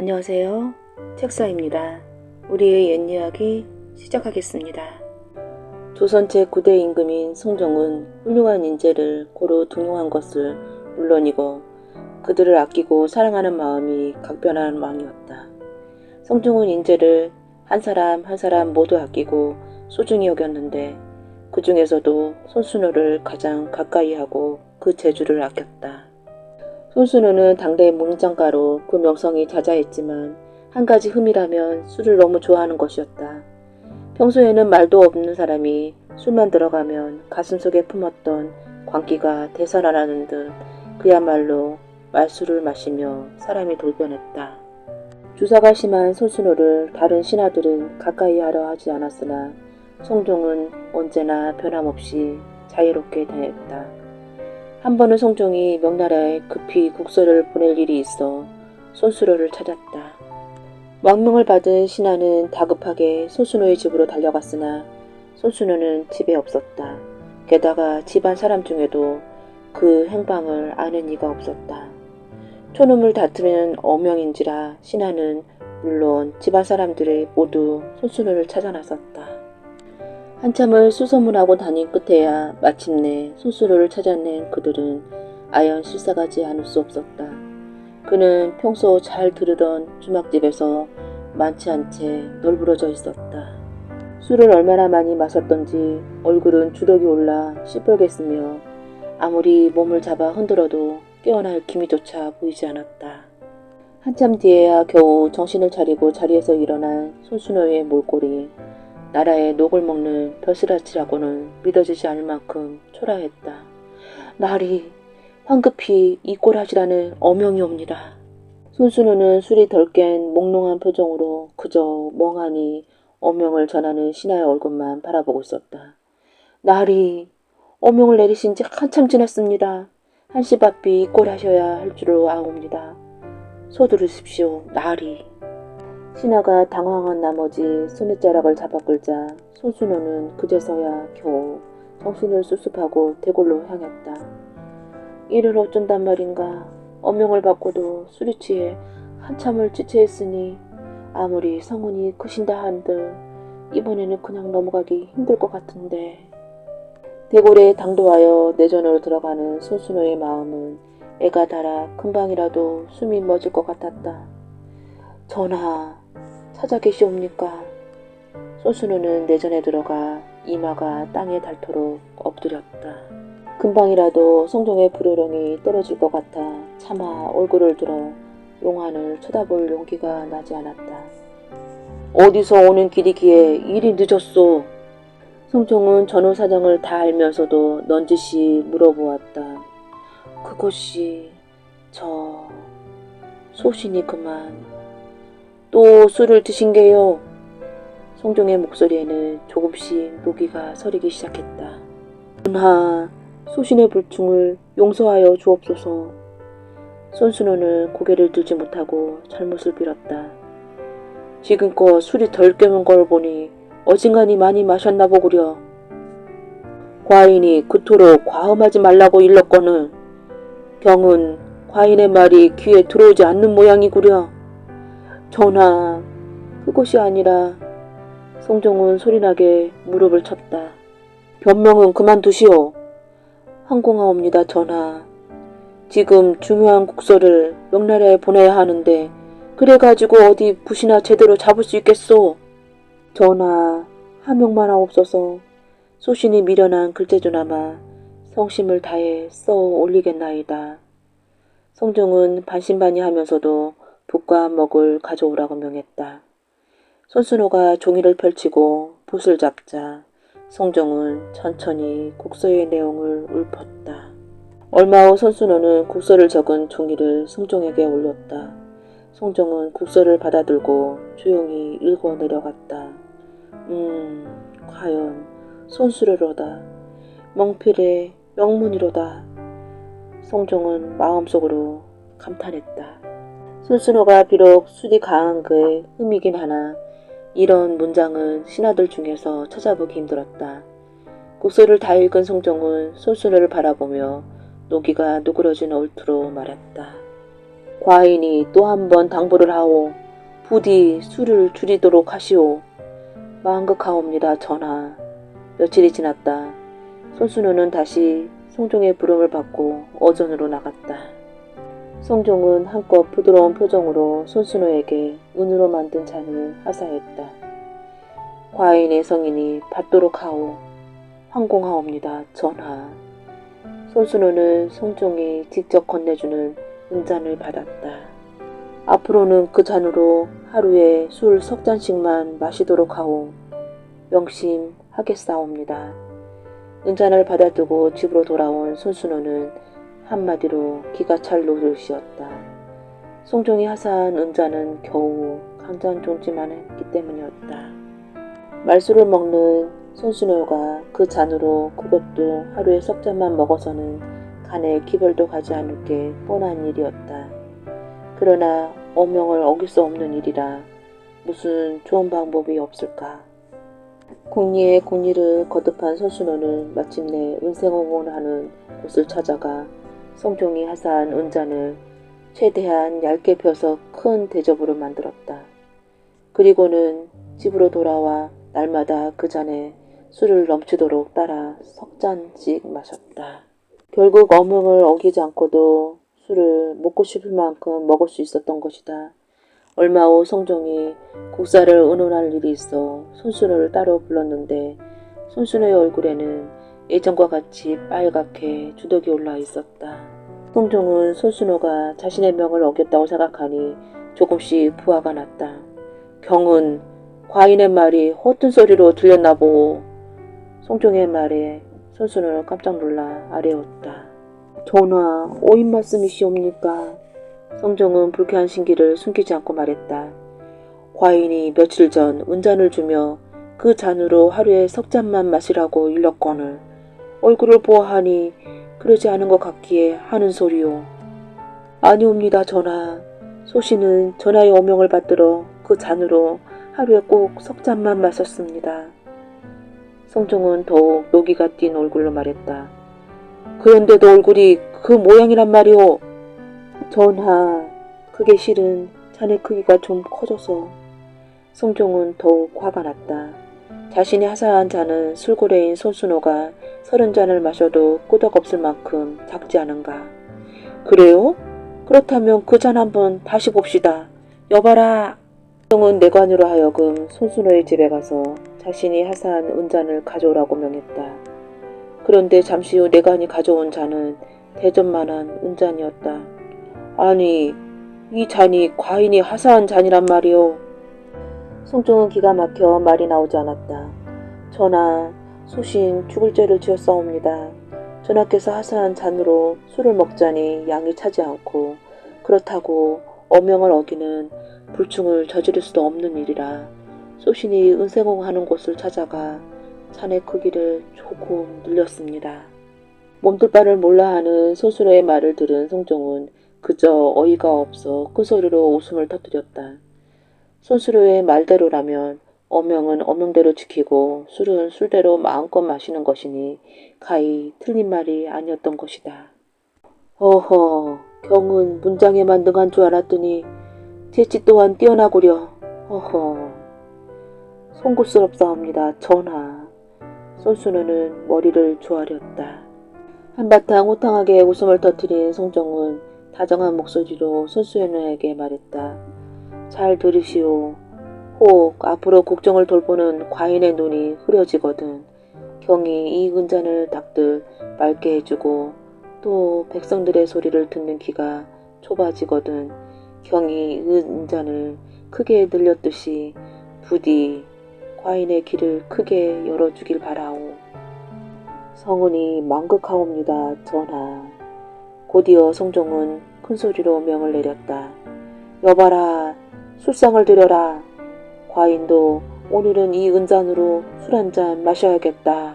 안녕하세요. 책사입니다. 우리의 옛 이야기 시작하겠습니다. 조선 제9대 임금인 성종은 훌륭한 인재를 고루 등용한 것을 물론이고 그들을 아끼고 사랑하는 마음이 각별한 왕이었다. 성종은 인재를 한 사람 한 사람 모두 아끼고 소중히 여겼는데 그 중에서도 손순호를 가장 가까이 하고 그 재주를 아꼈다. 손순호는 당대 문장가로 그 명성이 자자했지만 한 가지 흠이라면 술을 너무 좋아하는 것이었다. 평소에는 말도 없는 사람이 술만 들어가면 가슴속에 품었던 광기가 되살아나는 듯 그야말로 말술을 마시며 사람이 돌변했다. 주사가 심한 손순호를 다른 신하들은 가까이 하려 하지 않았으나 성종은 언제나 변함없이 자유롭게 다녔다. 한 번은 성종이 명나라에 급히 국서를 보낼 일이 있어 손순호를 찾았다. 왕명을 받은 신하는 다급하게 손순호의 집으로 달려갔으나 손순호는 집에 없었다. 게다가 집안 사람 중에도 그 행방을 아는 이가 없었다. 촌음을 다투는 어명인지라 신하는 물론 집안 사람들이 모두 손순호를 찾아 나섰다. 한참을 수소문하고 다닌 끝에야 마침내 손순호를 찾아낸 그들은 아연 실사가지 않을 수 없었다. 그는 평소 잘 들으던 주막집에서 많지 않은 채 널브러져 있었다. 술을 얼마나 많이 마셨던지 얼굴은 주덕이 올라 시뻘갰으며 아무리 몸을 잡아 흔들어도 깨어날 기미조차 보이지 않았다. 한참 뒤에야 겨우 정신을 차리고 자리에서 일어난 손순호의 몰골이 나라의 녹을 먹는 벼슬아치라고는 믿어지지 않을 만큼 초라했다. 날이 황급히 이꼴하시라는 어명이옵니다. 손순호는 술이 덜 깬 몽롱한 표정으로 그저 멍하니 어명을 전하는 신하의 얼굴만 바라보고 있었다. 날이 어명을 내리신 지 한참 지났습니다. 한시바삐 이꼴하셔야 할 줄로 아옵니다. 서두르십시오. 날이. 신하가 당황한 나머지 손윗자락을 잡아 끌자 손순호는 그제서야 겨우 정신을 수습하고 대궐로 향했다. 이를 어쩐단 말인가. 어명을 받고도 술이 취해 한참을 지체했으니 아무리 성운이 크신다 한들 이번에는 그냥 넘어가기 힘들 것 같은데. 대궐에 당도하여 내전으로 들어가는 손순호의 마음은 애가 달아 금방이라도 숨이 멎을 것 같았다. 전하, 찾아 계시옵니까? 손순호는 내전에 들어가 이마가 땅에 닳도록 엎드렸다. 금방이라도 성종의 불호령이 떨어질 것 같아 차마 얼굴을 들어 용안을 쳐다볼 용기가 나지 않았다. 어디서 오는 길이기에 일이 늦었소? 성종은 전후 사정을 다 알면서도 넌지시 물어보았다. 그것이 소신이 그만. 또 술을 드신 게요? 성종의 목소리에는 조금씩 노기가 서리기 시작했다. 전하, 소신의 불충을 용서하여 주옵소서. 손순호는 고개를 들지 못하고 잘못을 빌었다. 지금껏 술이 덜 깨문 걸 보니 어진간히 많이 마셨나 보구려. 과인이 그토록 과음하지 말라고 일렀거늘 병은 과인의 말이 귀에 들어오지 않는 모양이구려. 전하, 그것이 아니라. 성종은 소리나게 무릎을 쳤다. 변명은 그만두시오. 항공하옵니다, 전하. 지금 중요한 국서를 명나라에 보내야 하는데 그래가지고 어디 붓이나 제대로 잡을 수 있겠소? 전하, 하명만 하옵소서. 소신이 미련한 글재주나마 성심을 다해 써 올리겠나이다. 성종은 반신반의하면서도 붓과 먹을 가져오라고 명했다. 손순호가 종이를 펼치고 붓을 잡자 성종은 천천히 국서의 내용을 읊었다. 얼마 후 손순호는 국서를 적은 종이를 성종에게 올렸다. 성종은 국서를 받아들고 조용히 읽어 내려갔다. 과연 손수레로다. 명필의 명문이로다. 성종은 마음속으로 감탄했다. 손순호가 비록 술이 강한 그의 흠이긴 하나 이런 문장은 신하들 중에서 찾아보기 힘들었다. 국서를 다 읽은 성종은 손순호를 바라보며 노기가 누그러진 얼투로 말했다. 과인이 또 한 번 당부를 하오. 부디 술을 줄이도록 하시오. 망극하옵니다, 전하. 며칠이 지났다. 손순호는 다시 송종의 부름을 받고 어전으로 나갔다. 송종은 한껏 부드러운 표정으로 손순호에게 은으로 만든 잔을 하사했다. 과인의 성인이 받도록 하오. 황공하옵니다, 전하. 손순호는 송종이 직접 건네주는 은잔을 받았다. 앞으로는 그 잔으로 하루에 술 3잔씩만 마시도록 하오. 명심하겠사옵니다. 은잔을 받아두고 집으로 돌아온 손순호는 한마디로 기가 찰 노릇이었다. 송종이 하사한 은잔은 겨우 강잔종지만 했기 때문이었다. 말술을 먹는 손순호가 그 잔으로 그것도 하루에 3잔만 먹어서는 간에 기별도 가지 않을 게 뻔한 일이었다. 그러나 어명을 어길 수 없는 일이라 무슨 좋은 방법이 없을까. 궁리에 궁리를 거듭한 손순호는 마침내 은생홍을 하는 곳을 찾아가 송종이 하사한 은잔을 최대한 얇게 펴서 큰 대접으로 만들었다. 그리고는 집으로 돌아와 날마다 그 잔에 술을 넘치도록 따라 3잔씩 마셨다. 결국 어명을 어기지 않고도 술을 먹고 싶을 만큼 먹을 수 있었던 것이다. 얼마 후 송종이 국사를 의논할 일이 있어 손순호를 따로 불렀는데 손순호의 얼굴에는 예전과 같이 빨갛게 주덕이 올라 있었다. 송종은 손순호가 자신의 명을 어겼다고 생각하니 조금씩 부하가 났다. 경은 과인의 말이 허튼 소리로 들렸나 보오. 송종의 말에 손순호는 깜짝 놀라 아뢰었다. 전하, 오인 말씀이시옵니까? 송종은 불쾌한 신기를 숨기지 않고 말했다. 과인이 며칠 전 은잔을 주며 그 잔으로 하루에 3잔만 마시라고 일렀거늘 얼굴을 보아하니 그러지 않은 것 같기에 하는 소리요. 아니옵니다, 전하. 소신은 전하의 어명을 받들어 그 잔으로 하루에 꼭 3잔만 마셨습니다. 송종은 더욱 노기가 띈 얼굴로 말했다. 그런데도 얼굴이 그 모양이란 말이오. 전하, 그게 실은 잔의 크기가 좀 커져서. 송종은 더욱 화가 났다. 자신이 하사한 잔은 술고래인 손순호가 30잔을 마셔도 끄덕없을 만큼 작지 않은가. 그래요? 그렇다면 그 잔 한번 다시 봅시다. 여봐라. 송종은 내관으로 하여금 손순호의 집에 가서 자신이 하사한 은잔을 가져오라고 명했다. 그런데 잠시 후 내관이 가져온 잔은 대접만한 은잔이었다. 아니, 이 잔이 과인이 하사한 잔이란 말이오. 송종은 기가 막혀 말이 나오지 않았다. 전하, 소신 죽을 죄를 지었사옵니다. 전하께서 하사한 잔으로 술을 먹자니 양이 차지 않고 그렇다고 어명을 어기는 불충을 저지를 수도 없는 일이라 소신이 은생홍하는 곳을 찾아가 잔의 크기를 조금 늘렸습니다. 몸둘 바를 몰라 하는 손순호의 말을 들은 송종은 그저 어이가 없어 큰 소리로 웃음을 터뜨렸다. 손순호의 말대로라면 어명은 어명대로 지키고 술은 술대로 마음껏 마시는 것이니 가히 틀린 말이 아니었던 것이다. 어허, 경은 문장에만 능한 줄 알았더니 재치 또한 뛰어나구려. 어허, 송구스럽사옵니다, 전하. 손순호는 머리를 조아렸다. 한바탕 호탕하게 웃음을 터뜨린 송종은 다정한 목소리로 손순호에게 말했다. 잘 들으시오. 혹 앞으로 국정을 돌보는 과인의 눈이 흐려지거든 경이 이 은잔을 닥들 맑게 해주고 또 백성들의 소리를 듣는 귀가 좁아지거든 경이 은잔을 크게 늘렸듯이 부디 과인의 귀를 크게 열어주길 바라오. 성은이 망극하옵니다, 전하. 곧이어 송종은 큰소리로 명을 내렸다. 여봐라, 술상을 들여라. 과인도 오늘은 이 은잔으로 술 한 잔 마셔야겠다.